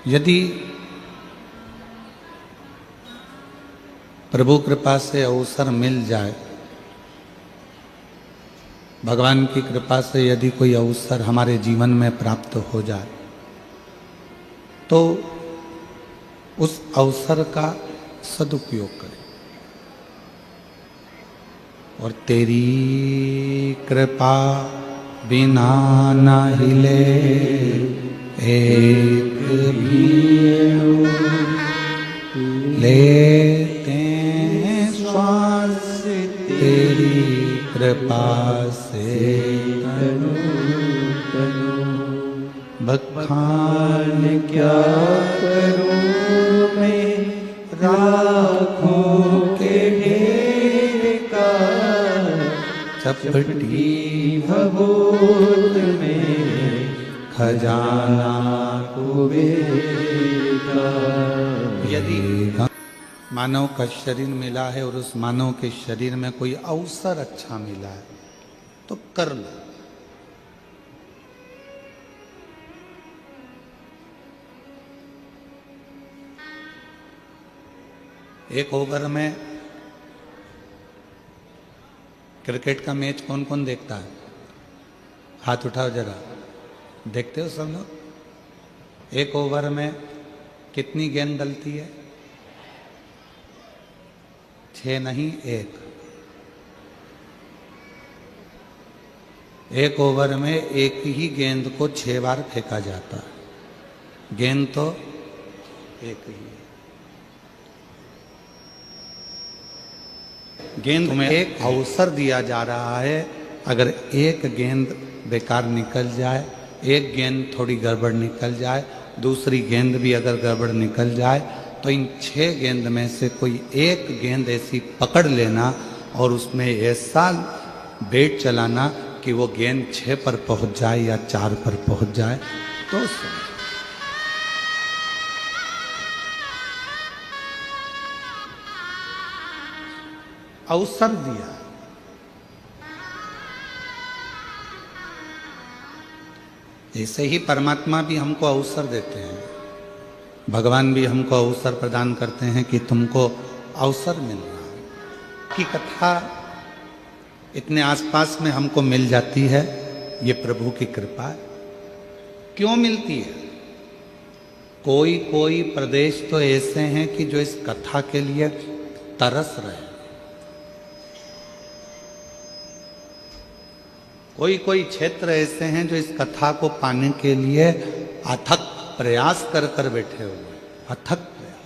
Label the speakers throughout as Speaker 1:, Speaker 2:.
Speaker 1: यदि प्रभु कृपा से अवसर मिल जाए, भगवान की कृपा से यदि कोई अवसर हमारे जीवन में प्राप्त हो जाए, तो उस अवसर का सदुपयोग करें। और तेरी कृपा बिना न हिले एक भी लेते हैं श्वास तेरी कृपा से तनु तनु। बखान क्या करूं मैं राखों के ढेर का, चपटी भगोद में खजाना कुबेर का। यदि मानव का शरीर मिला है और उस मानव के शरीर में कोई अवसर अच्छा मिला है तो कर लो। एक ओवर में क्रिकेट का मैच कौन कौन देखता है? हाथ उठाओ जरा। देखते हो सब लोग? एक ओवर में कितनी गेंद डलती है? 6 नहीं, 1। एक ओवर में एक ही गेंद को 6 बार फेंका जाता है। गेंद तो एक ही है। गेंद में एक अवसर दिया जा रहा है। अगर एक गेंद बेकार निकल जाए, एक गेंद थोड़ी गड़बड़ निकल जाए, दूसरी गेंद भी अगर गड़बड़ निकल जाए, तो इन 6 गेंद में से कोई एक गेंद ऐसी पकड़ लेना और उसमें ऐसा बैट चलाना कि वो गेंद 6 पर पहुंच जाए या 4 पर पहुंच जाए। तो अवसर दिया। ऐसे ही परमात्मा भी हमको अवसर देते हैं, भगवान भी हमको अवसर प्रदान करते हैं कि तुमको अवसर मिल रहा है। की कथा इतने आसपास में हमको मिल जाती है, ये प्रभु की कृपा है। क्यों मिलती है? कोई कोई प्रदेश तो ऐसे हैं कि जो इस कथा के लिए तरस रहे। कोई कोई क्षेत्र ऐसे हैं जो इस कथा को पाने के लिए अथक प्रयास कर कर बैठे हुए। अथक प्रयास।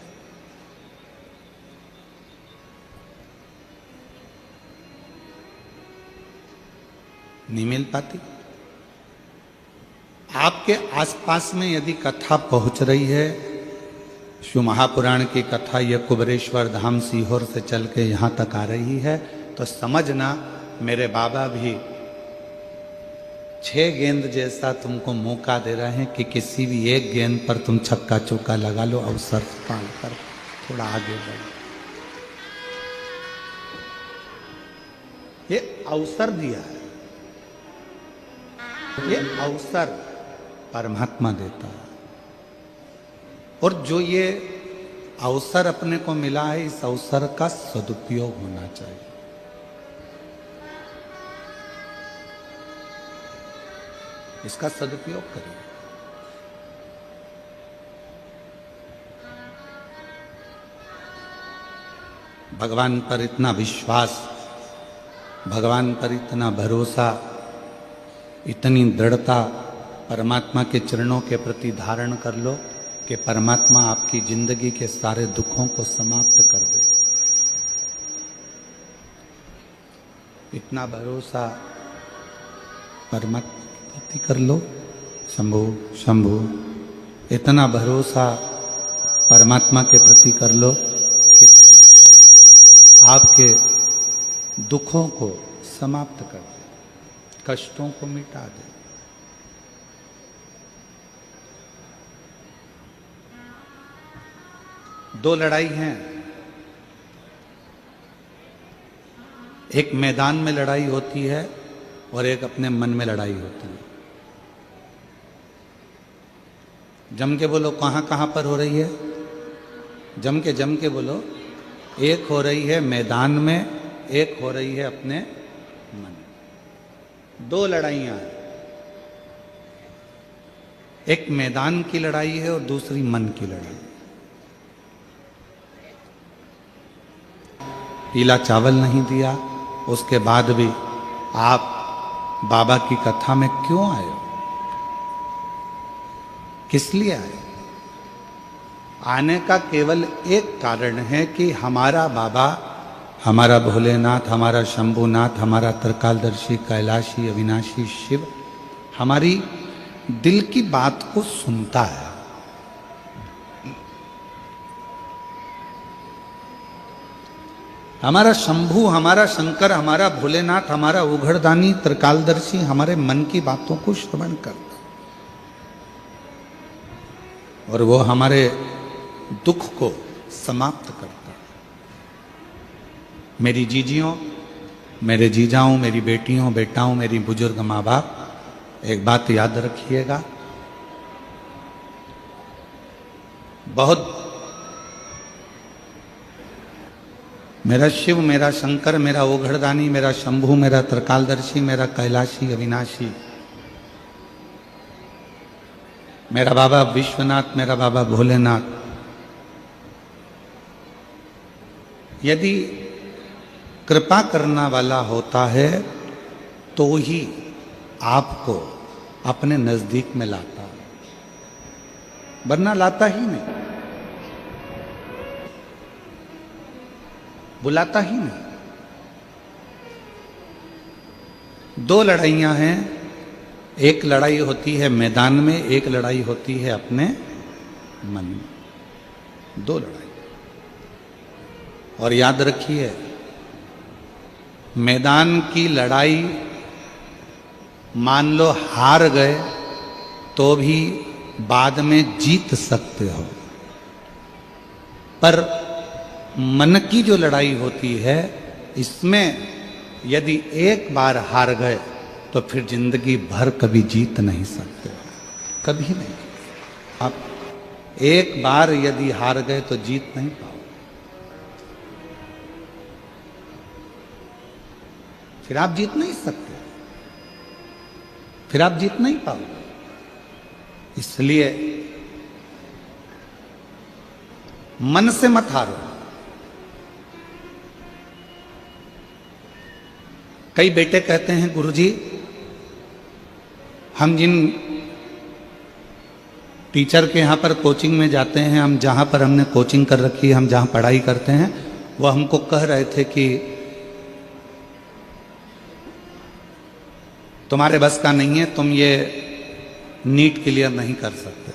Speaker 1: नहीं मिल पाती। आपके आसपास में यदि कथा पहुंच रही है, शिव महापुराण की कथा ये कुबरेश्वर धाम सीहोर से चल के यहां तक आ रही है, तो समझना मेरे बाबा भी 6 गेंद जैसा तुमको मौका दे रहे हैं कि किसी भी एक गेंद पर तुम छक्का चौका लगा लो, अवसर पाकर थोड़ा आगे बढ़ो। ये अवसर दिया है, ये अवसर परमात्मा देता है। और जो ये अवसर अपने को मिला है, इस अवसर का सदुपयोग होना चाहिए। इसका सदुपयोग करिए। भगवान पर इतना विश्वास, भगवान पर इतना भरोसा, इतनी दृढ़ता परमात्मा के चरणों के प्रति धारण कर लो कि परमात्मा आपकी जिंदगी के सारे दुखों को समाप्त कर दे। इतना भरोसा परमात्मा कर लो। शंभु शंभु, इतना भरोसा परमात्मा के प्रति कर लो कि परमात्मा आपके दुखों को समाप्त कर दे, कष्टों को मिटा दे। दो लड़ाई हैं। एक मैदान में लड़ाई होती है और एक अपने मन में लड़ाई होती है। जम के बोलो, कहाँ कहाँ पर हो रही है? जम के बोलो। एक हो रही है मैदान में, एक हो रही है अपने मन। दो लड़ाइयां हैं, एक मैदान की लड़ाई है और दूसरी मन की लड़ाई। पीला चावल नहीं दिया, उसके बाद भी आप बाबा की कथा में क्यों आए हो? किस लिए आए? आने का केवल एक कारण है कि हमारा बाबा, हमारा भोलेनाथ, हमारा शंभुनाथ, हमारा त्रिकालदर्शी, कैलाशी, अविनाशी शिव हमारी दिल की बात को सुनता है। हमारा शंभु, हमारा शंकर, हमारा भोलेनाथ, हमारा उघड़दानी त्रिकालदर्शी हमारे मन की बातों को श्रवण करता और वो हमारे दुख को समाप्त करता। मेरी जीजियों, मेरे जीजाओं, मेरी बेटियों, बेटाओं, मेरी बुजुर्ग माँ बाप, एक बात याद रखिएगा, बहुत मेरा शिव, मेरा शंकर, मेरा ओघड़दानी, मेरा शंभु, मेरा त्रिकालदर्शी, मेरा कैलाशी, अविनाशी, मेरा बाबा विश्वनाथ, मेरा बाबा भोलेनाथ, यदि कृपा करना वाला होता है तो ही आपको अपने नजदीक में लाता है, वरना लाता ही नहीं, बुलाता ही नहीं। दो लड़ाइयां हैं, एक लड़ाई होती है मैदान में, एक लड़ाई होती है अपने मन में। दो लड़ाई। और याद रखिए, मैदान की लड़ाई मान लो हार गए तो भी बाद में जीत सकते हो, पर मन की जो लड़ाई होती है, इसमें यदि एक बार हार गए तो फिर जिंदगी भर कभी जीत नहीं सकते, कभी नहीं। आप एक बार यदि हार गए तो जीत नहीं पाओ, फिर आप जीत नहीं सकते, फिर आप जीत नहीं पाओ। इसलिए मन से मत हारो। कई बेटे कहते हैं, गुरुजी हम जिन टीचर के यहाँ पर कोचिंग में जाते हैं, हम जहाँ पर हमने कोचिंग कर रखी है, हम जहाँ पढ़ाई करते हैं, वो हमको कह रहे थे कि तुम्हारे बस का नहीं है, तुम ये नीट क्लियर नहीं कर सकते,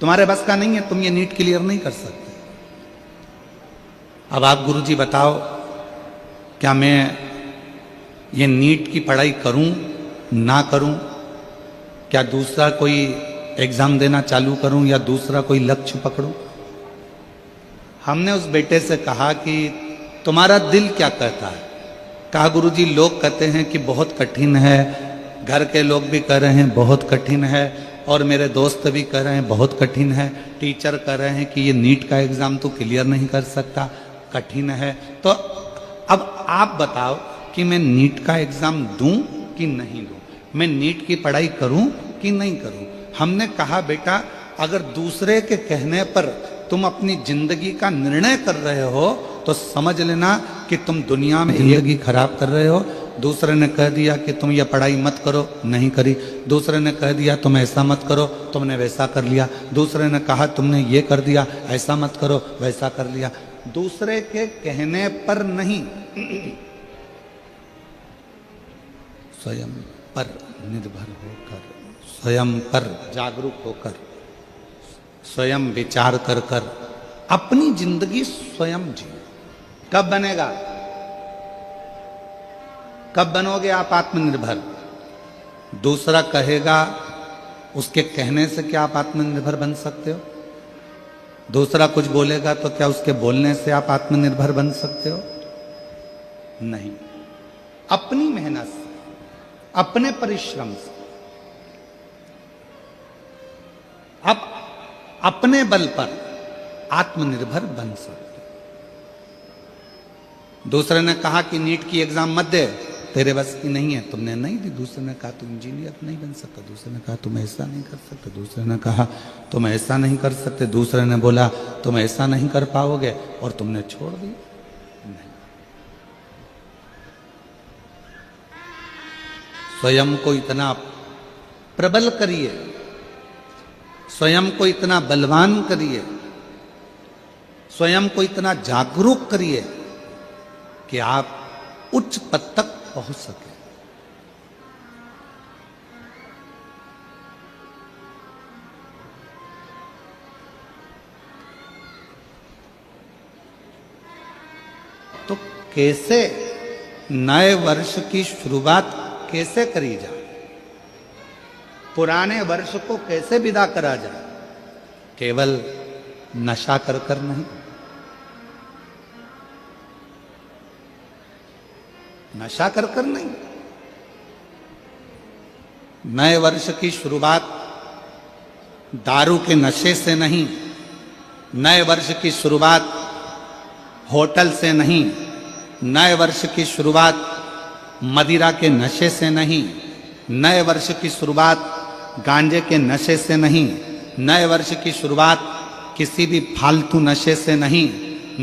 Speaker 1: तुम्हारे बस का नहीं है, तुम ये नीट क्लियर नहीं कर सकते। अब आप गुरुजी बताओ, क्या मैं ये नीट की पढ़ाई करूं ना करूं? क्या दूसरा कोई एग्जाम देना चालू करूं या दूसरा कोई लक्ष्य पकड़ूं? हमने उस बेटे से कहा कि तुम्हारा दिल क्या कहता है? कहा गुरुजी लोग कहते हैं कि बहुत कठिन है, घर के लोग भी कह रहे हैं बहुत कठिन है, और मेरे दोस्त भी कह रहे हैं बहुत कठिन है, टीचर कह रहे हैं कि ये नीट का एग्जाम तो क्लियर नहीं कर सकता, कठिन है। तो अब आप बताओ कि मैं नीट का एग्जाम दूं कि नहीं दूं, मैं नीट की पढ़ाई करूं कि नहीं करूं? हमने कहा बेटा, अगर दूसरे के कहने पर तुम अपनी जिंदगी का निर्णय कर रहे हो तो समझ लेना कि तुम दुनिया में जिंदगी खराब कर रहे हो। दूसरे ने कह दिया कि तुम ये पढ़ाई मत करो, नहीं करी। दूसरे ने कह दिया तुम ऐसा मत करो, तुमने वैसा कर लिया। दूसरे ने कहा तुमने ये कर दिया, ऐसा मत करो, वैसा कर लिया। दूसरे के कहने पर नहीं, स्वयं पर निर्भर होकर, स्वयं पर जागरूक होकर, स्वयं विचार कर कर अपनी जिंदगी स्वयं जियो। कब बनेगा? कब बनोगे आप आत्मनिर्भर? दूसरा कहेगा, उसके कहने से क्या आप आत्मनिर्भर बन सकते हो? दूसरा कुछ बोलेगा तो क्या उसके बोलने से आप आत्मनिर्भर बन सकते हो? नहीं। अपनी मेहनत से, अपने परिश्रम से, आप अपने बल पर आत्मनिर्भर बन सकते। दूसरे ने कहा कि नीट की एग्जाम मत दे, तेरे बस की नहीं है, तुमने नहीं दी। दूसरे ने कहा तुम इंजीनियर नहीं बन सकता। दूसरे ने कहा तुम ऐसा नहीं कर सकते। दूसरे ने कहा तुम ऐसा नहीं कर सकते। दूसरे ने बोला तुम ऐसा नहीं कर पाओगे, और तुमने छोड़ दी। नहीं, स्वयं को इतना प्रबल करिए, स्वयं को इतना बलवान करिए, स्वयं को इतना जागरूक करिए कि आप उच्च पद तक पहुंच सके। तो कैसे नए वर्ष की शुरुआत कैसे करी जाए, पुराने वर्ष को कैसे विदा करा जाए? केवल नशा कर कर नहीं, नशा कर कर नहीं। नए वर्ष की शुरुआत दारू के नशे से नहीं, नए वर्ष की शुरुआत होटल से नहीं, नए वर्ष की शुरुआत मदिरा के नशे से नहीं, नए वर्ष की शुरुआत गांजे के नशे से नहीं, नए वर्ष की शुरुआत किसी भी फालतू नशे से नहीं,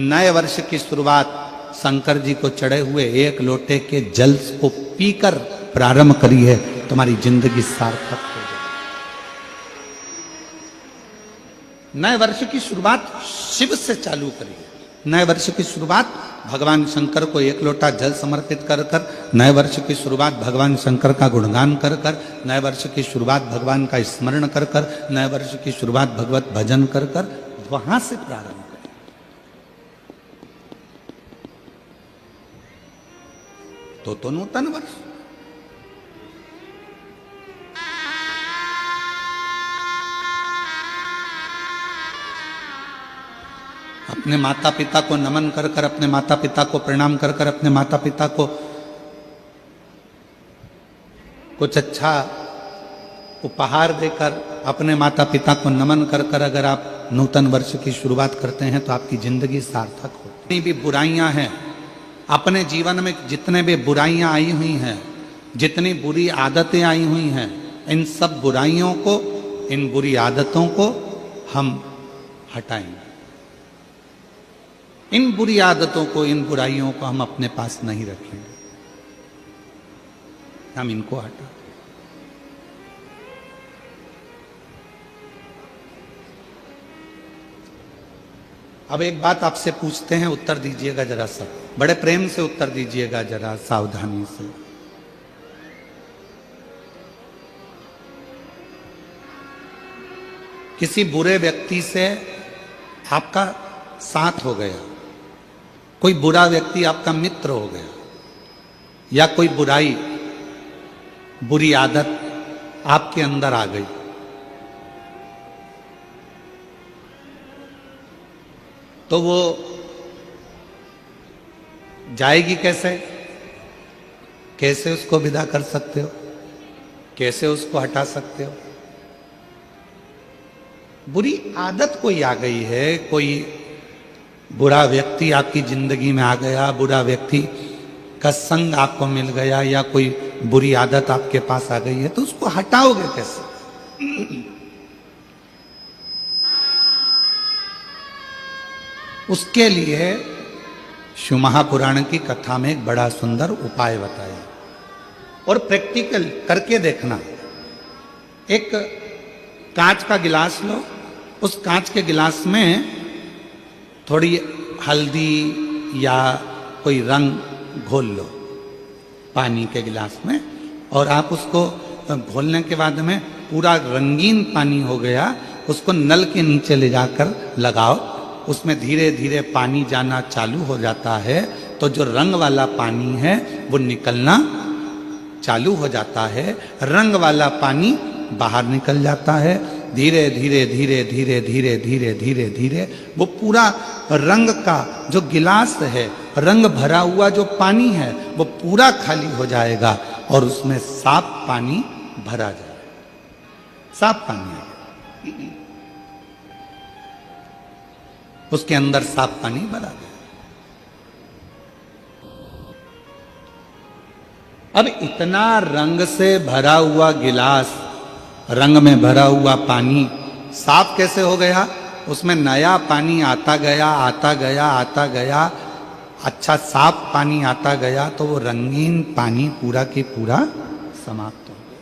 Speaker 1: नए वर्ष की शुरुआत शंकर जी को चढ़े हुए एक लोटे के जल को पीकर प्रारंभ करी है। तुम्हारी जिंदगी सार्थक हो जाए। नए वर्ष की शुरुआत शिव से चालू करिए। नए वर्ष की शुरुआत भगवान शंकर को एक लोटा जल समर्पित कर कर, नए वर्ष की शुरुआत भगवान शंकर का गुणगान कर कर, नए वर्ष की शुरुआत भगवान का स्मरण कर कर, नए वर्ष की शुरुआत भगवत भजन कर कर, वहां से प्रारंभ करें। तो नूतन वर्ष। अपने माता पिता को नमन कर कर, अपने माता पिता को प्रणाम कर कर, अपने माता पिता को कुछ अच्छा उपहार देकर, अपने माता पिता को नमन कर कर अगर आप नूतन वर्ष की शुरुआत करते हैं तो आपकी जिंदगी सार्थक हो। जितनी भी बुराइयां हैं अपने जीवन में, जितने भी बुराइयां आई हुई हैं, जितनी बुरी आदतें आई हुई हैं, इन सब बुराइयों को, इन बुरी आदतों को हम हटाएंगे। इन बुरी आदतों को, इन बुराइयों को हम अपने पास नहीं रखेंगे, हम इनको हटा। अब एक बात आपसे पूछते हैं, उत्तर दीजिएगा जरा सा, बड़े प्रेम से उत्तर दीजिएगा, जरा सावधानी से। किसी बुरे व्यक्ति से आपका साथ हो गया, कोई बुरा व्यक्ति आपका मित्र हो गया, या कोई बुराई, बुरी आदत आपके अंदर आ गई, तो वो जाएगी कैसे? कैसे उसको विदा कर सकते हो? कैसे उसको हटा सकते हो? बुरी आदत कोई आ गई है, कोई बुरा व्यक्ति आपकी जिंदगी में आ गया, बुरा व्यक्ति का संग आपको मिल गया, या कोई बुरी आदत आपके पास आ गई है, तो उसको हटाओगे कैसे? उसके लिए शिव महापुराण की कथा में एक बड़ा सुंदर उपाय बताया, और प्रैक्टिकल करके देखना। एक कांच का गिलास लो, उस कांच के गिलास में थोड़ी हल्दी या कोई रंग घोल लो पानी के गिलास में, और आप उसको घोलने के बाद में पूरा रंगीन पानी हो गया, उसको नल के नीचे ले जाकर लगाओ, उसमें धीरे धीरे पानी जाना चालू हो जाता है, तो जो रंग वाला पानी है वो निकलना चालू हो जाता है, रंग वाला पानी बाहर निकल जाता है। धीरे धीरे धीरे धीरे धीरे धीरे धीरे धीरे वो पूरा रंग का जो गिलास है, रंग भरा हुआ जो पानी है, वो पूरा खाली हो जाएगा, और उसमें साफ पानी भरा जाएगा, साफ पानी आएगा। उसके अंदर साफ पानी भरा गया। अब इतना रंग से भरा हुआ गिलास, रंग में भरा हुआ पानी साफ कैसे हो गया? उसमें नया पानी आता गया आता गया आता गया, अच्छा साफ पानी आता गया, तो वो रंगीन पानी पूरा की पूरा समाप्त हो गया।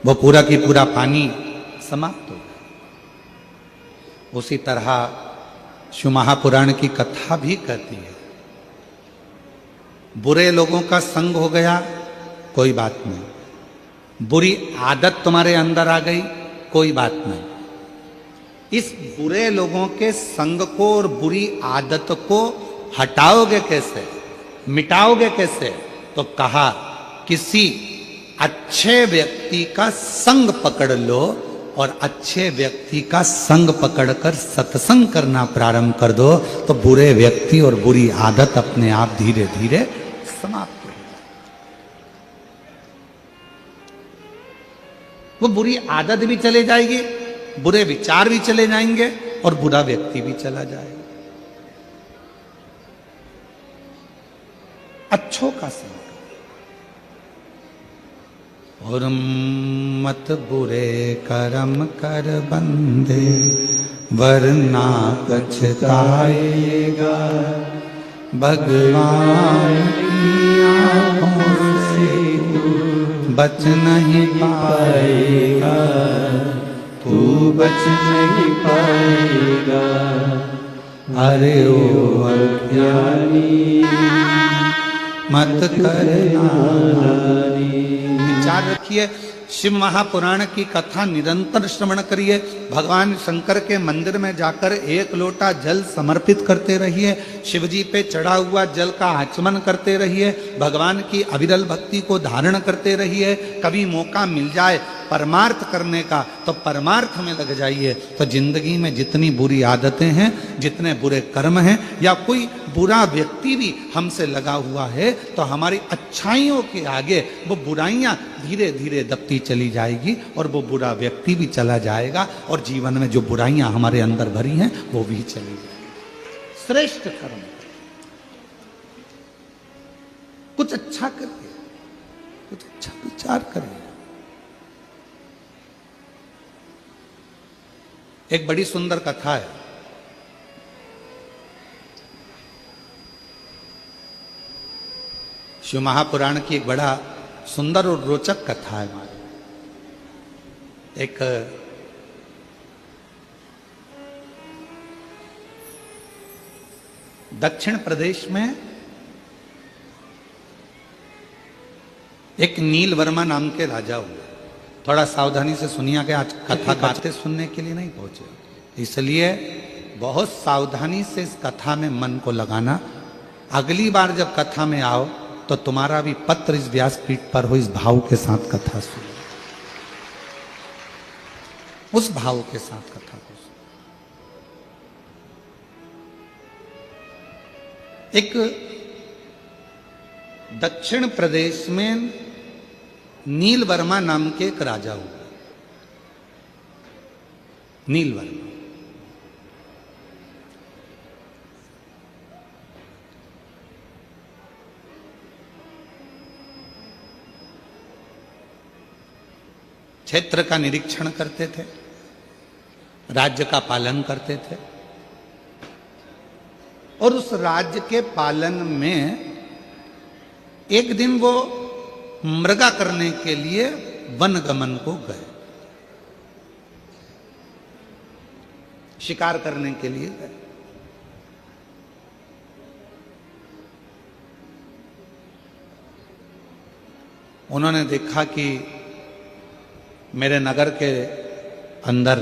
Speaker 1: वो पूरा की पूरा पानी समाप्त हो गया। उसी तरह शिव महापुराण की कथा भी कहती है, बुरे लोगों का संग हो गया, कोई बात नहीं। बुरी आदत तुम्हारे अंदर आ गई, कोई बात नहीं। इस बुरे लोगों के संग को और बुरी आदत को हटाओगे कैसे, मिटाओगे कैसे? तो कहा किसी अच्छे व्यक्ति का संग पकड़ लो और अच्छे व्यक्ति का संग पकड़कर सत्संग करना प्रारंभ कर दो, तो बुरे व्यक्ति और बुरी आदत अपने आप धीरे धीरे समाप्त हो जाए। वो बुरी आदत भी चले जाएगी, बुरे विचार भी चले जाएंगे और बुरा व्यक्ति भी चला जाएगा। अच्छों का संग और मत बुरे कर्म कर बंदे, वरना पछताएगा भगवान की आंखों से तू बच नहीं पाएगा, तू बच नहीं पाएगा। अरे ओ अज्ञानी मत करना। विचार रखिए, शिव महापुराण की कथा निरंतर श्रवण करिए। भगवान शंकर के मंदिर में जाकर एक लोटा जल समर्पित करते रहिए। शिव जी पे चढ़ा हुआ जल का आचमन करते रहिए। भगवान की अविरल भक्ति को धारण करते रहिए। कभी मौका मिल जाए परमार्थ करने का तो परमार्थ में लग जाइए। तो जिंदगी में जितनी बुरी आदतें हैं, जितने बुरे कर्म हैं, या कोई बुरा व्यक्ति भी हमसे लगा हुआ है, तो हमारी अच्छाइयों के आगे वो बुराइयां धीरे धीरे दबती चली जाएगी और वो बुरा व्यक्ति भी चला जाएगा और जीवन में जो बुराइयां हमारे अंदर भरी हैं वो भी चली जाएगी। श्रेष्ठ कर्म, कुछ अच्छा करिए, कुछ अच्छा विचार करिए। एक बड़ी सुंदर कथा है। शिव महापुराण की एक बड़ा सुंदर और रोचक कथा है हमारी। एक दक्षिण प्रदेश में एक नील वर्मा नाम के राजा हुए। थोड़ा सावधानी से सुनिए कि आज कथा बातें सुनने के लिए नहीं पहुंचे, इसलिए बहुत सावधानी से इस कथा में मन को लगाना। अगली बार जब कथा में आओ तो तुम्हारा भी पत्र इस व्यासपीठ पर हो, इस भाव के साथ कथा सुनो, उस भाव के साथ कथा को सुनो। एक दक्षिण प्रदेश में नील वर्मा नाम के एक राजा हुआ। नील वर्मा क्षेत्र का निरीक्षण करते थे, राज्य का पालन करते थे, और उस राज्य के पालन में एक दिन वो मृगा करने के लिए वनगमन को गए, शिकार करने के लिए गए। उन्होंने देखा कि मेरे नगर के अंदर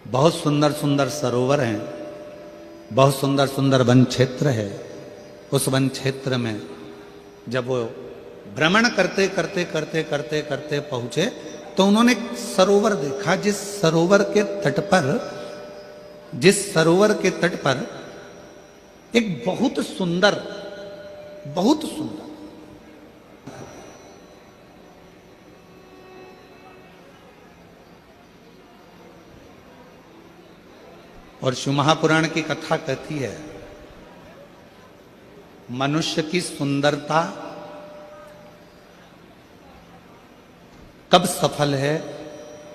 Speaker 1: बहुत सुंदर सुंदर सरोवर हैं, बहुत सुंदर सुंदर वन क्षेत्र है। उस वन क्षेत्र में जब वो भ्रमण करते करते करते करते करते पहुंचे तो उन्होंने एक सरोवर देखा, जिस सरोवर के तट पर एक बहुत सुंदर और शिव महापुराण की कथा कहती है मनुष्य की सुंदरता कब सफल है,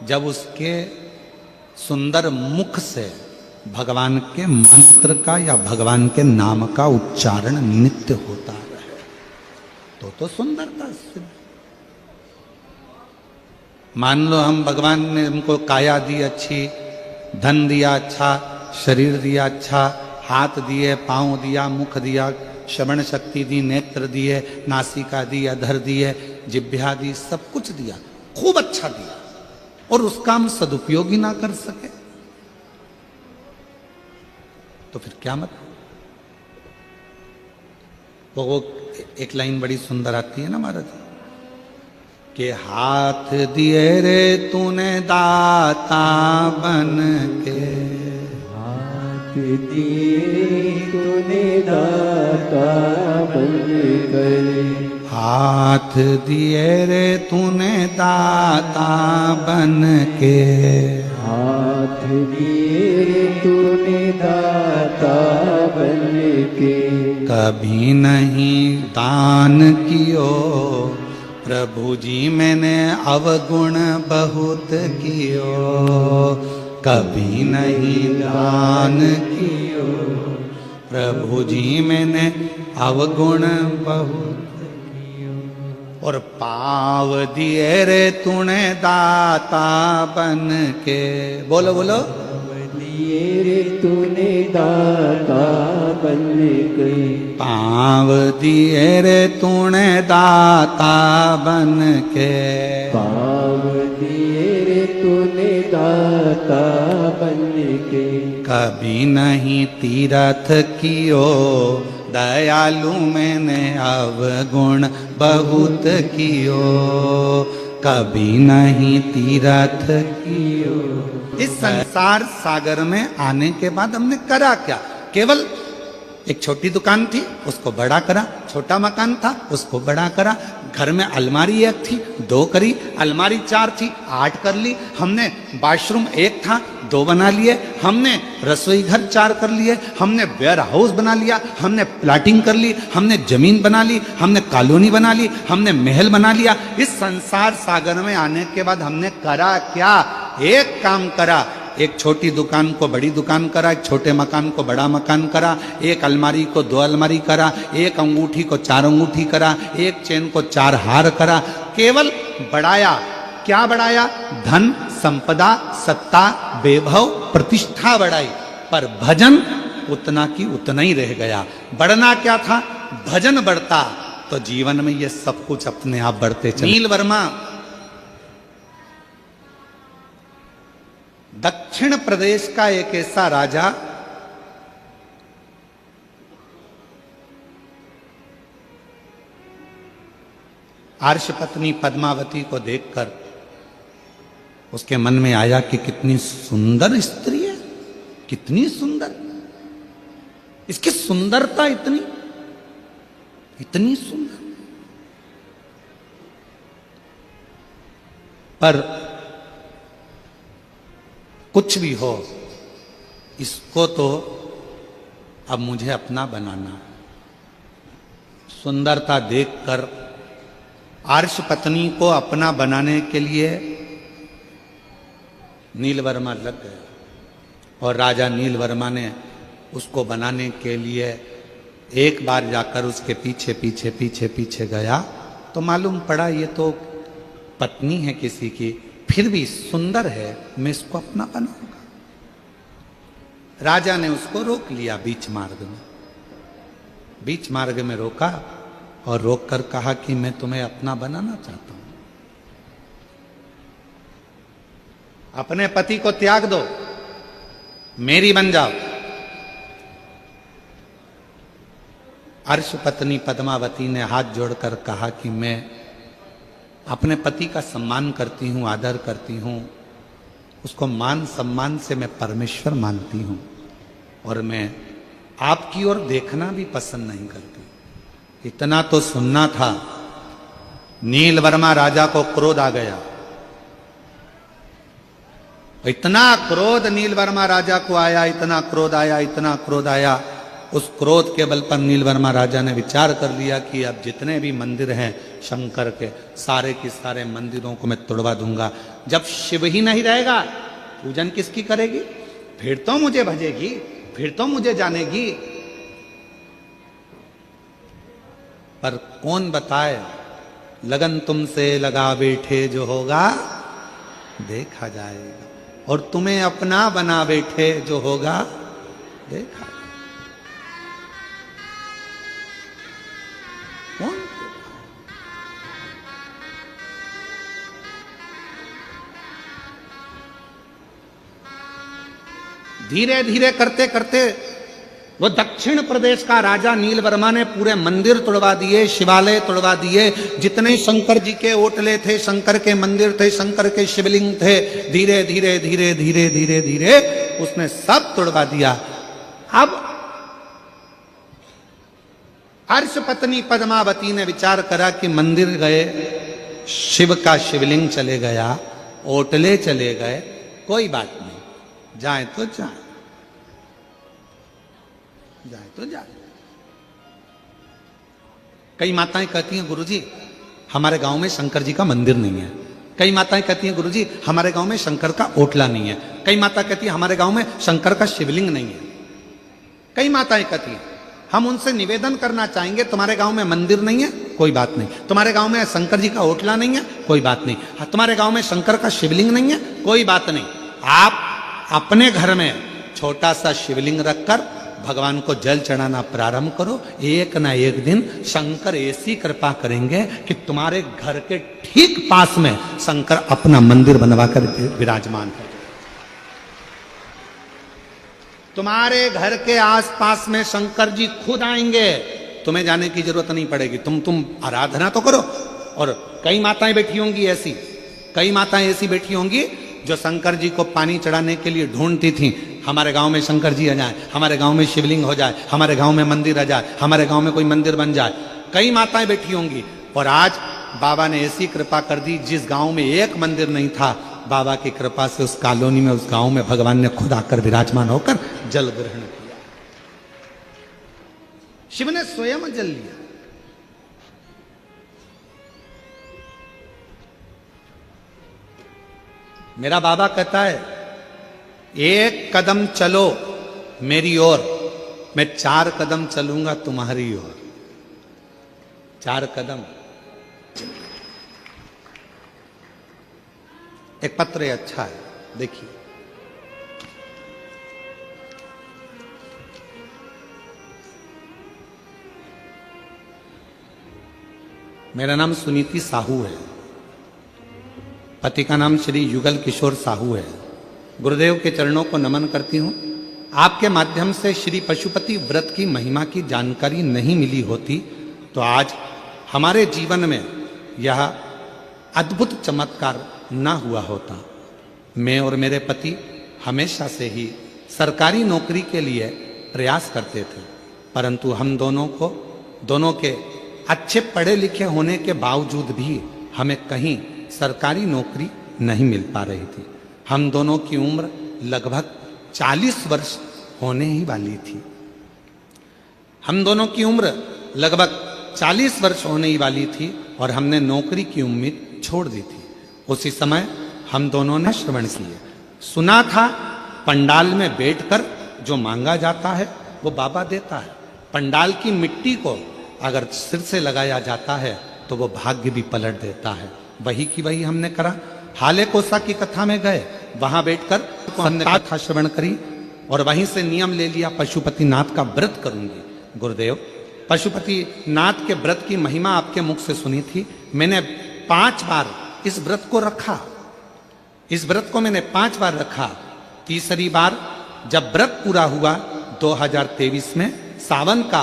Speaker 1: जब उसके सुंदर मुख से भगवान के मंत्र का या भगवान के नाम का उच्चारण नित्य होता रहे तो सुंदरता सिद्ध। मान लो हम भगवान ने हमको काया दी अच्छी, धन दिया अच्छा, शरीर दिया अच्छा, हाथ दिए, पांव दिया, मुख दिया, श्रवण शक्ति दी, नेत्र दिए, नासिका दी, अधर दिए, जिह्वा दी, सब कुछ दिया, खूब अच्छा दिया, और उसका हम सदुपयोग ही ना कर सके तो फिर क्या मतलब। वो एक लाइन बड़ी सुंदर आती है ना महाराज कि हाथ दिए रे तूने दाता बन के,
Speaker 2: हाथ दिए तूने दाता बन कर,
Speaker 1: हाथ दिए रे तूने दाता बन के,
Speaker 2: हाथ दिए तूने दाता बन के,
Speaker 1: कभी नहीं दान कियो प्रभु जी मैंने अवगुण बहुत कियो, कभी नहीं दान कियो प्रभु जी मैंने अवगुण बहुत कियो, और पाव दिए रे तूने दाता बन के, बोलो बोलो,
Speaker 2: दिए रे तूने दाता बन के,
Speaker 1: पाव दिए रे तूने दाता बन के,
Speaker 2: पाव दिए रे तूने दाता बन के,
Speaker 1: कभी नहीं तीरथ कियो दयालु मैंने अवगुण बहुत कियो, कभी नहीं तीरथ कियो। इस संसार सागर में आने के बाद हमने करा क्या, केवल एक छोटी दुकान थी उसको बड़ा करा, छोटा मकान था उसको बड़ा करा, घर में अलमारी एक थी 2 करी, अलमारी 4 थी 8 कर ली, हमने बाथरूम 1 था 2 बना लिए, हमने रसोई घर 4 कर लिए, हमने वेयर हाउस बना लिया, हमने प्लाटिंग कर ली, हमने जमीन बना ली, हमने कॉलोनी बना ली, हमने महल बना लिया। इस संसार सागर में आने के बाद हमने करा क्या, एक काम करा, एक छोटी दुकान को बड़ी दुकान करा, एक छोटे मकान को बड़ा मकान करा, एक अलमारी को 2 अलमारी करा, एक अंगूठी को 4 अंगूठी करा, एक चेन को 4 हार करा, केवल बढ़ाया। क्या बढ़ाया, धन संपदा सत्ता वैभव प्रतिष्ठा बढ़ाई, पर भजन उतना की उतना ही रह गया। बढ़ना क्या था, भजन बढ़ता तो जीवन में ये सब कुछ अपने आप बढ़ते चले। नील वर्मा दक्षिण प्रदेश का एक ऐसा राजा आर्ष पत्नी पद्मावती को देखकर उसके मन में आया कि कितनी सुंदर स्त्री है, कितनी सुंदर, इसकी सुंदरता इतनी इतनी सुंदर। पर कुछ भी हो, इसको तो अब मुझे अपना बनाना है। सुंदरता देखकर आर्ष पत्नी को अपना बनाने के लिए नीलवर्मा लग गए, और राजा नीलवर्मा ने उसको बनाने के लिए एक बार जाकर उसके पीछे पीछे पीछे पीछे गया तो मालूम पड़ा ये तो पत्नी है किसी की, फिर भी सुंदर है, मैं इसको अपना बनाऊंगा। राजा ने उसको रोक लिया बीच मार्ग में, बीच मार्ग में रोका और रोककर कहा कि मैं तुम्हें अपना बनाना चाहता हूं, अपने पति को त्याग दो, मेरी बन जाओ। अर्श पत्नी पद्मावती ने हाथ जोड़कर कहा कि मैं अपने पति का सम्मान करती हूं, आदर करती हूं, उसको मान सम्मान से मैं परमेश्वर मानती हूं, और मैं आपकी ओर देखना भी पसंद नहीं करती। इतना तो सुनना था। नीलवर्मा राजा को क्रोध आ गया, इतना क्रोध नीलवर्मा राजा को आया, इतना क्रोध आया, इतना क्रोध आया। उस क्रोध के बल पर नीलवर्मा राजा ने विचार कर लिया कि अब जितने भी मंदिर हैं शंकर के, सारे के सारे मंदिरों को मैं तोड़वा दूंगा। जब शिव ही नहीं रहेगा, पूजन किसकी करेगी? फिर तो मुझे भजेगी, फिर तो मुझे जानेगी। पर कौन बताए, लगन तुमसे लगा बैठे जो होगा देखा जाएगा, और तुम्हें अपना बना बैठे जो होगा देखा। कौन? धीरे धीरे करते करते वो दक्षिण प्रदेश का राजा नीलवर्मा ने पूरे मंदिर तोड़वा दिए, शिवालय तोड़वा दिए। जितने शंकर जी के ओटले थे, शंकर के मंदिर थे, शंकर के शिवलिंग थे, धीरे धीरे धीरे धीरे धीरे धीरे उसने सब तोड़वा दिया। अब अर्श पत्नी पद्मावती ने विचार करा कि मंदिर गए, शिव का शिवलिंग चले गया, ओटले चले गए, कोई बात नहीं, जाए तो जाए, जाए तो जाए। कई माताएं कहती हैं गुरुजी हमारे गांव में शंकर जी का मंदिर नहीं है। कई माताएं कहती हैं गुरुजी हमारे गांव में शंकर का ओटला नहीं है। कई माता कहती है हमारे गांव में शंकर का शिवलिंग नहीं है। कई माताएं कहती हैं हम उनसे निवेदन करना चाहेंगे, तुम्हारे गांव में मंदिर नहीं है, कोई बात नहीं। तुम्हारे गांव में शंकर जी का ओटला नहीं है, कोई बात नहीं। तुम्हारे गांव में शंकर का शिवलिंग नहीं है, कोई बात नहीं। आप अपने घर में छोटा सा शिवलिंग रखकर भगवान को जल चढ़ाना प्रारंभ करो। एक ना एक दिन शंकर ऐसी कृपा करेंगे कि तुम्हारे घर के ठीक पास में शंकर अपना मंदिर बनवाकर विराजमान है। तुम्हारे घर के आसपास में शंकर जी खुद आएंगे, तुम्हें जाने की जरूरत नहीं पड़ेगी। तुम आराधना तो करो। और कई माताएं बैठी होंगी ऐसी, कई माताएं ऐसी बैठी होंगी जो शंकर जी को पानी चढ़ाने के लिए ढूंढती थी, हमारे गांव में शंकर जी आ जाए, हमारे गांव में शिवलिंग हो जाए, हमारे गांव में मंदिर आ जाए, हमारे गांव में कोई मंदिर बन जाए। कई माताएं बैठी होंगी। और आज बाबा ने ऐसी कृपा कर दी, जिस गांव में एक मंदिर नहीं था, बाबा की कृपा से उस कॉलोनी में, उस गांव में भगवान ने खुद आकर विराजमान होकर जल ग्रहण किया। शिव ने स्वयं जल लिया। मेरा बाबा कहता है एक कदम चलो मेरी ओर, मैं 4 कदम चलूंगा तुम्हारी ओर। 4 कदम। एक पत्र अच्छा है, देखिए। मेरा नाम सुनीति साहू है, पति का नाम श्री युगल किशोर साहू है। गुरुदेव के चरणों को नमन करती हूँ। आपके माध्यम से श्री पशुपति व्रत की महिमा की जानकारी नहीं मिली होती तो आज हमारे जीवन में यह अद्भुत चमत्कार ना हुआ होता। मैं और मेरे पति हमेशा से ही सरकारी नौकरी के लिए प्रयास करते थे, परंतु हम दोनों के अच्छे पढ़े लिखे होने के बावजूद भी हमें कहीं सरकारी नौकरी नहीं मिल पा रही थी। हम दोनों की उम्र लगभग 40 वर्ष होने ही वाली थी। हम दोनों की उम्र लगभग 40 वर्ष होने ही वाली थी और हमने नौकरी की उम्मीद छोड़ दी थी। उसी समय हम दोनों ने श्रवण किए, सुना था पंडाल में बैठकर जो मांगा जाता है वो बाबा देता है। पंडाल की मिट्टी को अगर सिर से लगाया जाता है तो वो भाग्य भी पलट देता है। वही की वही हमने करा। हाले कोसा की कथा में गए, वहां बैठकर हमने कथा श्रवण करी और वहीं से नियम ले लिया पशुपति नाथ का व्रत करूंगी। गुरुदेव, पशुपति नाथ के व्रत की महिमा आपके मुख से सुनी थी। मैंने 5 बार इस व्रत को रखा। इस व्रत को मैंने 5 बार रखा। तीसरी बार जब व्रत पूरा हुआ 2023 में, सावन का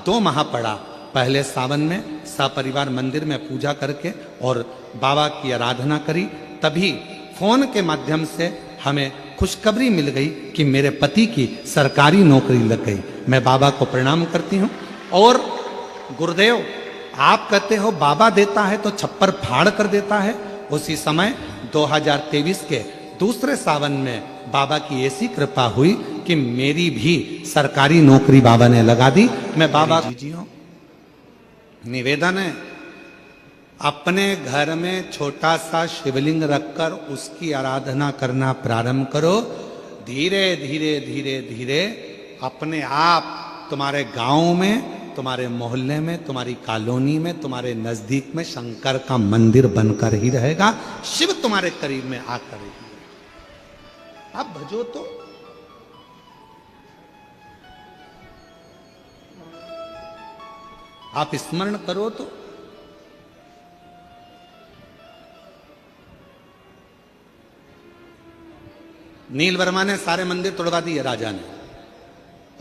Speaker 1: 2 माह पड़ा। पहले सावन में सपरिवार मंदिर में पूजा करके और बाबा की आराधना करी, तभी फोन के माध्यम से हमें खुशखबरी मिल गई कि मेरे पति की सरकारी नौकरी लग गई। मैं बाबा को प्रणाम करती हूँ। और गुरुदेव, आप कहते हो बाबा देता है तो छप्पर फाड़ कर देता है। उसी समय 2023 के दूसरे सावन में बाबा की ऐसी कृपा हुई कि मेरी भी सरकारी नौकरी बाबा ने लगा दी। मैं बाबा जीजियों निवेदन है, अपने घर में छोटा सा शिवलिंग रखकर उसकी आराधना करना प्रारंभ करो। धीरे धीरे धीरे धीरे अपने आप तुम्हारे गांव में, तुम्हारे मोहल्ले में, तुम्हारी कॉलोनी में, तुम्हारे नजदीक में शंकर का मंदिर बनकर ही रहेगा। शिव तुम्हारे करीब में आकर ही रहेगा। आप भजो तो, आप स्मरण करो तो। नील वर्मा ने सारे मंदिर तोड़वा दिए राजा ने,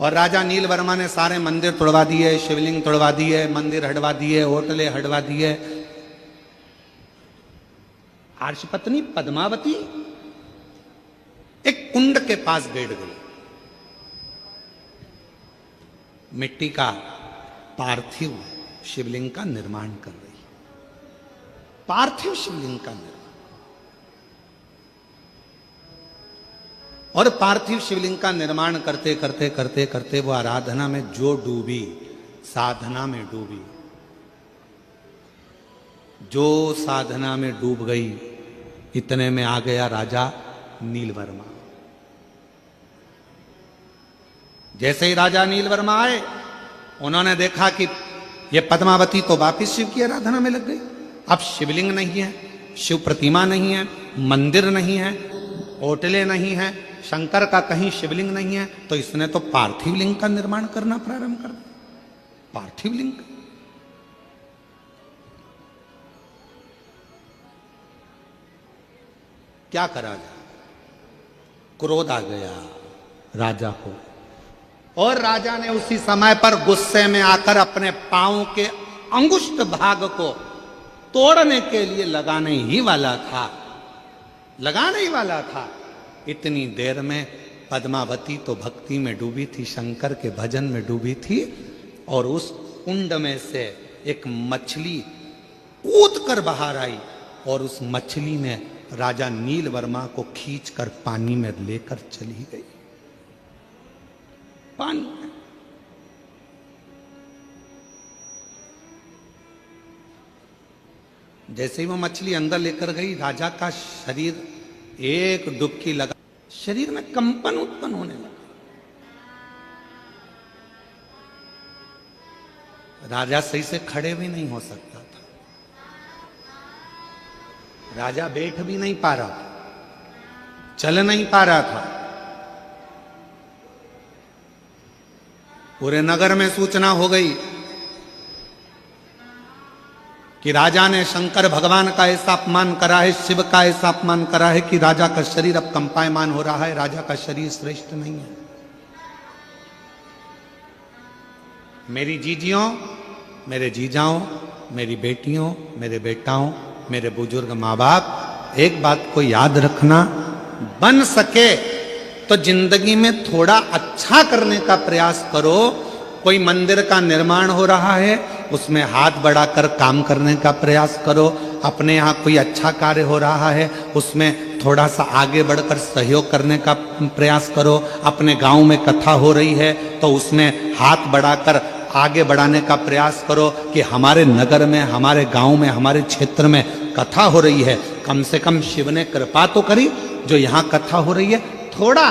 Speaker 1: और राजा नील वर्मा ने सारे मंदिर तोड़वा दिए, शिवलिंग तोड़वा दिए, मंदिर हटवा दिए, होटलें हटवा दिए। आर्षपत्नी पद्मावती एक कुंड के पास बैठ गई, मिट्टी का पार्थिव शिवलिंग का निर्माण कर रही, पार्थिव शिवलिंग का निर्माण। और पार्थिव शिवलिंग का निर्माण करते करते करते करते वो आराधना में जो डूबी, साधना में डूबी, जो साधना में डूब गई, इतने में आ गया राजा नीलवर्मा। जैसे ही राजा नीलवर्मा आए, उन्होंने देखा कि ये पद्मावती तो वापिस शिव की आराधना में लग गई। अब शिवलिंग नहीं है, शिव प्रतिमा नहीं है, मंदिर नहीं है, होटलें नहीं है, शंकर का कहीं शिवलिंग नहीं है, तो इसने तो पार्थिव लिंग का निर्माण करना प्रारंभ कर दिया। पार्थिव लिंग क्या करा जाए? क्रोध आ गया राजा को, और राजा ने उसी समय पर गुस्से में आकर अपने पांव के अंगुष्ठ भाग को तोड़ने के लिए लगाने ही वाला था। इतनी देर में पद्मावती तो भक्ति में डूबी थी, शंकर के भजन में डूबी थी, और उस कुंड में से एक मछली कूद कर बाहर आई, और उस मछली ने राजा नीलवर्मा को खींचकर पानी में लेकर चली गई। पानी में जैसे ही वो मछली अंदर लेकर गई, राजा का शरीर एक डुबकी लगा, शरीर में कंपन उत्पन्न होने लगा। राजा सही से खड़े भी नहीं हो सकता था, राजा बैठ भी नहीं पा रहा था, चल नहीं पा रहा था। पूरे नगर में सूचना हो गई कि राजा ने शंकर भगवान का ऐसा अपमान करा है, शिव का ऐसा अपमान करा है कि राजा का शरीर अब कंपायमान हो रहा है, राजा का शरीर श्रेष्ठ नहीं है। मेरी जीजियों, मेरे जीजाओं, मेरी बेटियों, मेरे बेटाओं, मेरे बुजुर्ग माँ बाप, एक बात को याद रखना, बन सके तो जिंदगी में थोड़ा अच्छा करने का प्रयास करो। कोई मंदिर का निर्माण हो रहा है, उसमें हाथ बढ़ाकर काम करने का प्रयास करो। अपने यहाँ कोई अच्छा कार्य हो रहा है, उसमें थोड़ा सा आगे बढ़कर सहयोग करने का प्रयास करो। अपने गांव में कथा हो रही है तो उसमें हाथ बढ़ाकर आगे बढ़ाने का प्रयास करो कि हमारे नगर में, हमारे गांव में, हमारे क्षेत्र में कथा हो रही है, कम से कम शिव ने कृपा तो करी, जो यहाँ कथा हो रही है थोड़ा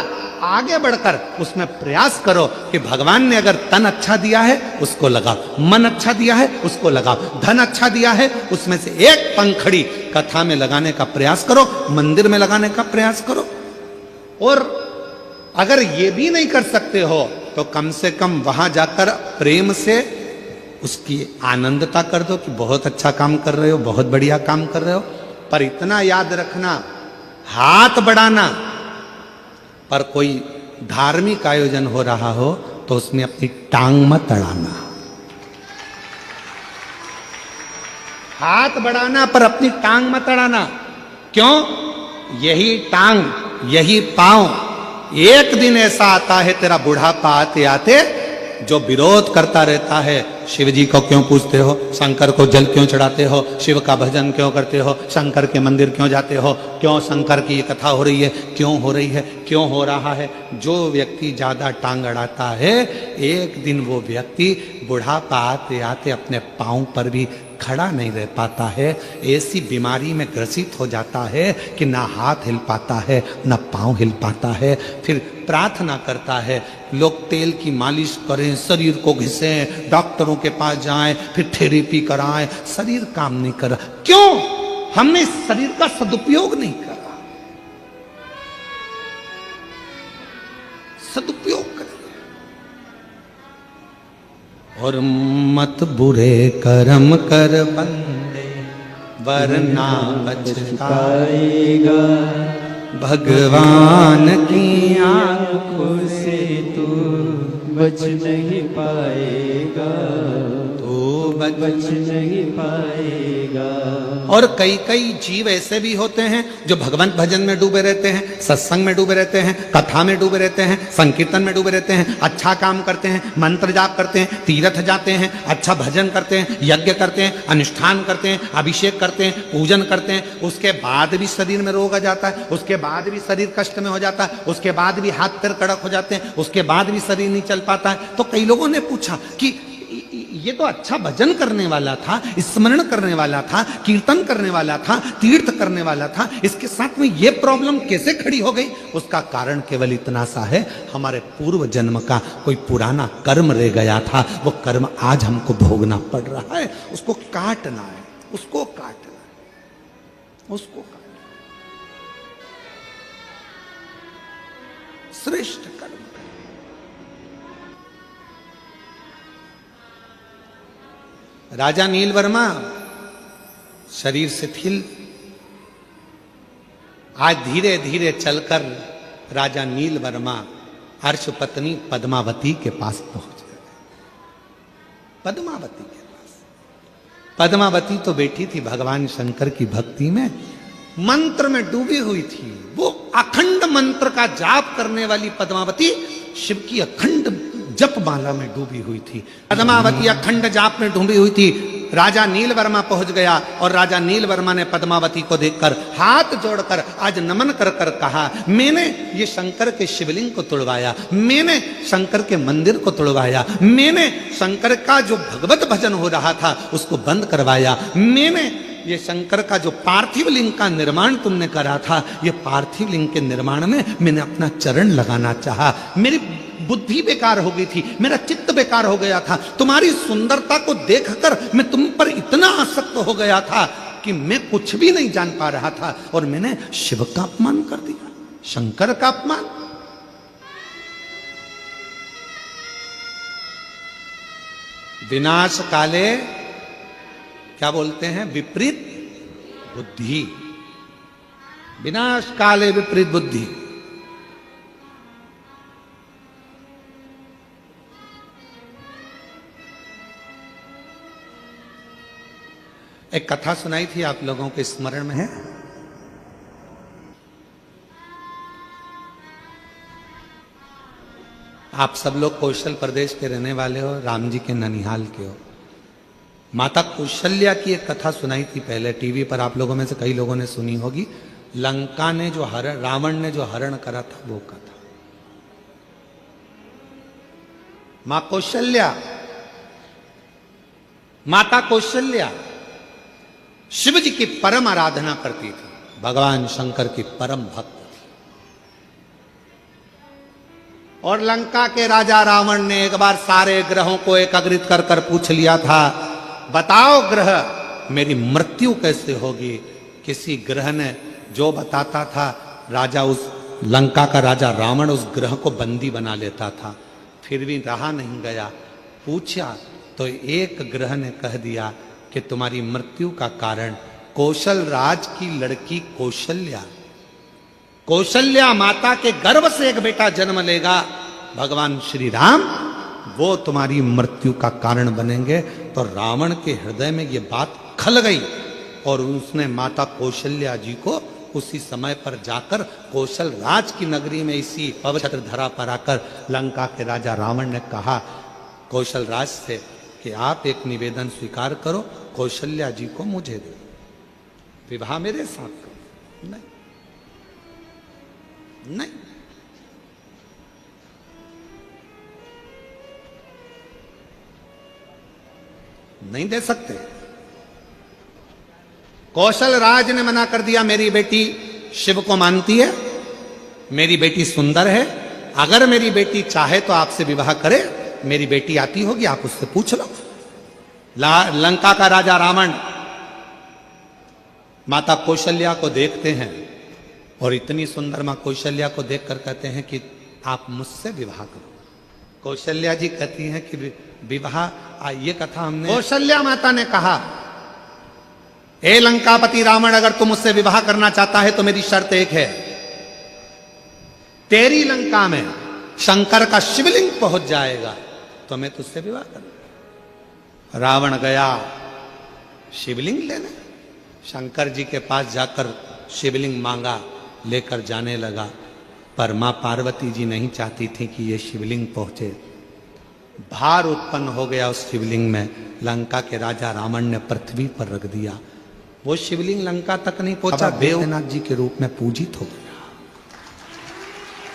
Speaker 1: आगे बढ़कर उसमें प्रयास करो कि भगवान ने अगर तन अच्छा दिया है उसको लगाओ, मन अच्छा दिया है उसको लगाओ, धन अच्छा दिया है उसमें से एक पंखड़ी कथा में लगाने का प्रयास करो, मंदिर में लगाने का प्रयास करो। और अगर ये भी नहीं कर सकते हो तो कम से कम वहां जाकर प्रेम से उसकी आनंदता कर दो कि बहुत अच्छा काम कर रहे हो, बहुत बढ़िया काम कर रहे हो। पर इतना याद रखना, हाथ बढ़ाना, पर कोई धार्मिक आयोजन हो रहा हो तो उसमें अपनी टांग मत अड़ाना। हाथ बढ़ाना पर अपनी टांग मत अड़ाना। क्यों? यही टांग, यही पांव, एक दिन ऐसा आता है तेरा बुढ़ापा आते आते जो विरोध करता रहता है, शिव जी को क्यों पूजते हो, शंकर को जल क्यों चढ़ाते हो, शिव का भजन क्यों करते हो, शंकर के मंदिर क्यों जाते हो, क्यों शंकर की ये कथा हो रही है, क्यों हो रही है, क्यों हो रहा है। जो व्यक्ति ज्यादा टांग अड़ाता है, एक दिन वो व्यक्ति बुढ़ापा आते आते अपने पांव पर भी खड़ा नहीं रह पाता है, ऐसी बीमारी में ग्रसित हो जाता है कि ना हाथ हिल पाता है, ना पांव हिल पाता है। फिर प्रार्थना करता है, लोग तेल की मालिश करें, शरीर को घिसें, डॉक्टरों के पास जाएं, फिर थेरेपी कराएं, शरीर काम नहीं कर रहा। क्यों? हमने इस शरीर का सदुपयोग नहीं करा। सदुपयोग करें। और मत बुरे कर्म कर बंदे, वरना पछताएगा, भगवान की आंखों से तू
Speaker 2: बच नहीं पाएगा,
Speaker 1: तो
Speaker 2: बच नहीं पाएगा।
Speaker 1: और कई कई जीव ऐसे भी होते हैं जो भगवंत भजन में डूबे रहते हैं, सत्संग में डूबे रहते हैं, कथा में डूबे रहते हैं, संकीर्तन में डूबे रहते हैं, अच्छा काम करते हैं, मंत्र जाप करते हैं, तीर्थ जाते हैं, अच्छा भजन करते हैं, यज्ञ करते हैं, अनुष्ठान करते हैं, अभिषेक करते हैं, पूजन करते हैं, उसके बाद भी शरीर में रोग आ जाता है, उसके बाद भी शरीर कष्ट में हो जाता है, उसके बाद भी हाथ पैर कड़क हो जाते हैं, उसके बाद भी शरीर नहीं चल पाता है। तो कई लोगों ने पूछा कि ये तो अच्छा भजन करने वाला था, स्मरण करने वाला था, कीर्तन करने वाला था, तीर्थ करने वाला था, इसके साथ में ये प्रॉब्लम कैसे खड़ी हो गई? उसका कारण केवल इतना सा है, हमारे पूर्व जन्म का कोई पुराना कर्म रह गया था, वो कर्म आज हमको भोगना पड़ रहा है, उसको काटना है, उसको काटना है, उसको काटना। श्रेष्ठ कर्म। राजा नील वर्मा शरीर शिथिल, आज धीरे धीरे चलकर राजा नील वर्मा अर्श पत्नी पद्मावती के पास पहुंच गए। पद्मावती के पास। पद्मावती तो बैठी थी भगवान शंकर की भक्ति में, मंत्र में डूबी हुई थी। वो अखंड मंत्र का जाप करने वाली पद्मावती शिव की अखंड जप माला में डूबी हुई थी। पद्मावती अखंड जाप में डूबी हुई थी। राजा नील वर्मा पहुंच गया और राजा नील वर्मा ने पद्मावती को देखकर हाथ जोड़कर आज नमन कर कर कहा, मैंने ये शंकर के शिवलिंग को तुड़वाया, मैंने शंकर के मंदिर को तुड़वाया, मैंने शंकर का जो भगवत भजन हो रहा था उसको बंद करवाया, मैंने ये शंकर का जो पार्थिव लिंग का निर्माण तुमने करा था, ये पार्थिव लिंग के निर्माण में मैंने अपना चरण लगाना चाहा। मेरी बुद्धि बेकार हो गई थी, मेरा चित्त बेकार हो गया था, तुम्हारी सुंदरता को देखकर मैं तुम पर इतना आसक्त हो गया था कि मैं कुछ भी नहीं जान पा रहा था और मैंने शिव का अपमान कर दिया, शंकर का अपमान। विनाश काले क्या बोलते हैं? विपरीत बुद्धि। विनाश काले विपरीत बुद्धि। एक कथा सुनाई थी, आप लोगों के स्मरण में है? आप सब लोग कौशल प्रदेश के रहने वाले हो, राम जी के ननिहाल के हो। माता कौशल्या की एक कथा सुनाई थी पहले टीवी पर, आप लोगों में से कई लोगों ने सुनी होगी। लंका ने जो हरण, रावण ने जो हरण करा था वो कथा। मां कौशल्या, माता कौशल्या शिव जी की परम आराधना करती थी, भगवान शंकर की परम भक्त थी। और लंका के राजा रावण ने एक बार सारे ग्रहों को एकाग्रित कर कर पूछ लिया था, बताओ ग्रह मेरी मृत्यु कैसे होगी? किसी ग्रह ने जो बताता था, राजा उस लंका का राजा रावण उस ग्रह को बंदी बना लेता था। फिर भी रहा नहीं गया, पूछा तो एक ग्रह ने कह दिया कि तुम्हारी मृत्यु का कारण कौशल राज की लड़की कौशल्या, कौशल्या माता के गर्भ से एक बेटा जन्म लेगा, भगवान श्री राम, वो तुम्हारी मृत्यु का कारण बनेंगे। तो रावण के हृदय में ये बात खल गई और उसने माता कौशल्या जी को उसी समय पर जाकर कौशल राज की नगरी में इसी पवित्र धरा पर आकर लंका के राजा रावण ने कहा कौशल राज से कि आप एक निवेदन स्वीकार करो, कौशल्या जी को मुझे दे, विवाह मेरे साथ करो। नहीं नहीं, नहीं दे सकते। कौशल राज ने मना कर दिया, मेरी बेटी शिव को मानती है, मेरी बेटी सुंदर है, अगर मेरी बेटी चाहे तो आपसे विवाह करे, मेरी बेटी आती होगी, आप उससे पूछ लो। लंका का राजा रावण माता कौशल्या को देखते हैं और इतनी सुंदर मां कौशल्या को देखकर कहते हैं कि आप मुझसे विवाह करो। कौशल्या जी कहती हैं कि विवाह, ये कथा हमने, कौशल्या माता ने कहा, ए लंकापति रावण, अगर तुम मुझसे विवाह करना चाहता है तो मेरी शर्त एक है, तेरी लंका में शंकर का शिवलिंग पहुंच जाएगा तो मैं तुझसे विवाह करूं। रावण गया शिवलिंग लेने, शंकर जी के पास जाकर शिवलिंग मांगा, लेकर जाने लगा, पर मां पार्वती जी नहीं चाहती थी कि ये शिवलिंग पहुंचे। भार उत्पन्न हो गया उस शिवलिंग में, लंका के राजा रावण ने पृथ्वी पर रख दिया। वो शिवलिंग लंका तक नहीं पहुंचा, देवनाथ जी के रूप में पूजित हो गया,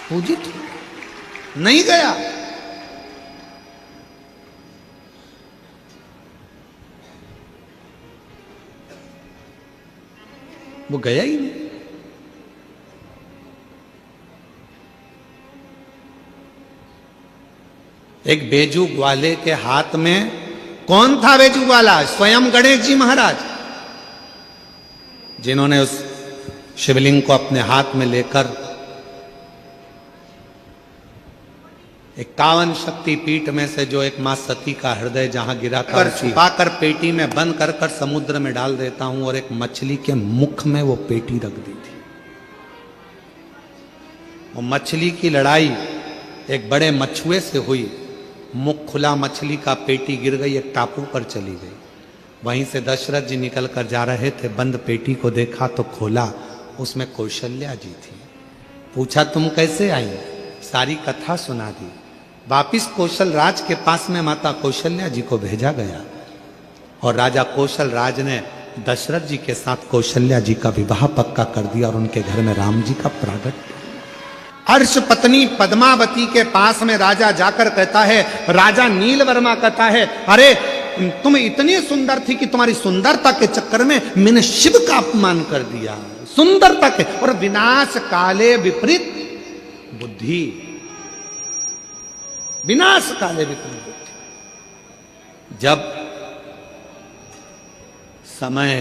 Speaker 1: पूजित नहीं गया। वो गया ही नहीं। एक बेजू ग्वाले के हाथ में, कौन था बेजू ग्वाला? स्वयं गणेश जी महाराज, जिन्होंने उस शिवलिंग को अपने हाथ में लेकर 51 शक्ति पीठ में से जो एक मां सती का हृदय जहां गिरा कर छुपाकर पेटी में बंद कर कर समुद्र में डाल देता हूं, और एक मछली के मुख में वो पेटी रख दी थी। वो मछली की लड़ाई एक बड़े मछुए से हुई, मुख खुला मछली का, पेटी गिर गई, एक टापू पर चली गई। वहीं से दशरथ जी निकल कर जा रहे थे, बंद पेटी को देखा तो खोला, उसमें कौशल्या जी थी। पूछा तुम कैसे आई? सारी कथा सुना दी। वापिस कौशल राज के पास में माता कौशल्या जी को भेजा गया, और राजा कौशल राज ने दशरथ जी के साथ कौशल्या जी का विवाह पक्का कर दिया, और उनके घर में राम जी का प्रागट्य। अर्श पत्नी पद्मावती के पास में राजा जाकर कहता है, राजा नीलवर्मा कहता है, अरे तुम इतनी सुंदर थी कि तुम्हारी सुंदरता के चक्कर में मैंने शिव का अपमान कर दिया। सुंदरता के, और विनाश काले विपरीत बुद्धि, विनाश काले विपरीत बुद्धि। जब समय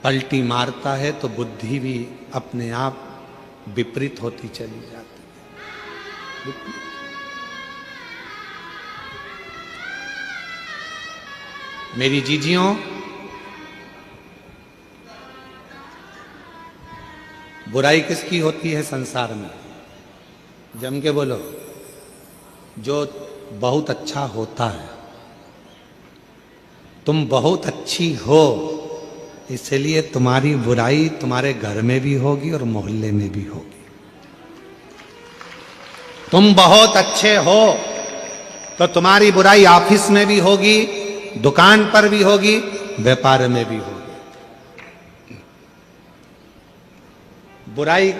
Speaker 1: पलटी मारता है तो बुद्धि भी अपने आप विपरीत होती चली जाती है। मेरी जीजियों, बुराई किसकी होती है संसार में? जम के बोलो। जो बहुत अच्छा होता है। तुम बहुत अच्छी हो, इसलिए तुम्हारी बुराई तुम्हारे घर में भी होगी और मोहल्ले में भी होगी। तुम बहुत अच्छे हो तो तुम्हारी बुराई ऑफिस में भी होगी, दुकान पर भी होगी, व्यापार में भी होगी। बुराई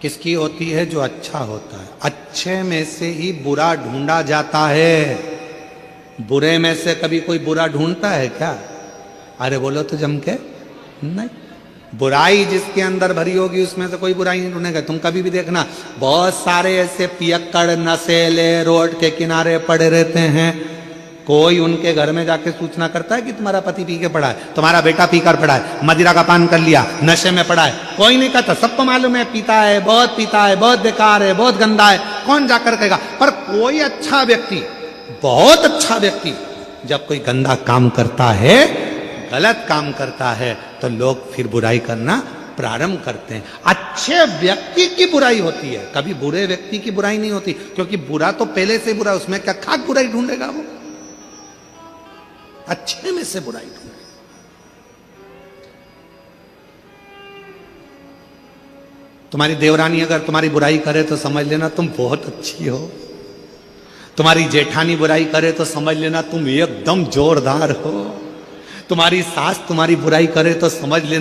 Speaker 1: किसकी होती है? जो अच्छा होता है। अच्छे में से ही बुरा ढूंढा जाता है। बुरे में से कभी कोई बुरा ढूंढता है क्या? अरे बोलो तो जम के नहीं। बुराई जिसके अंदर भरी होगी उसमें से कोई बुराई नहीं ढूंढेगा। तुम कभी भी देखना, बहुत सारे ऐसे पियक्कड़ नशेले रोड के किनारे पड़े रहते हैं, कोई उनके घर में जाके सूचना करता है कि तुम्हारा पति पी के पड़ा है, तुम्हारा बेटा पीकर पड़ा है, मदिरा का पान कर लिया, नशे में पड़ा है? कोई नहीं कहता, सबको मालूम है पीता है, बहुत बेकार है, बहुत गंदा है। कौन जाकर कहेगा? पर कोई अच्छा व्यक्ति, बहुत अच्छा व्यक्ति जब कोई गंदा काम करता है, गलत काम करता है, तो लोग फिर बुराई करना प्रारंभ करते हैं। अच्छे व्यक्ति की बुराई होती है, कभी बुरे व्यक्ति की बुराई नहीं होती, क्योंकि बुरा तो पहले से बुरा, उसमें क्या खाक बुराई ढूंढेगा वो? अच्छे में से बुराई ढूंढेगा। तुम्हारी देवरानी अगर तुम्हारी बुराई करे तो समझ लेना तुम बहुत अच्छी हो। तुम्हारी जेठानी बुराई करे तो समझ लेना तुम एकदम जोरदार हो। तुम्हारी सास तुम्हारी बुराई करे तो समझ लेना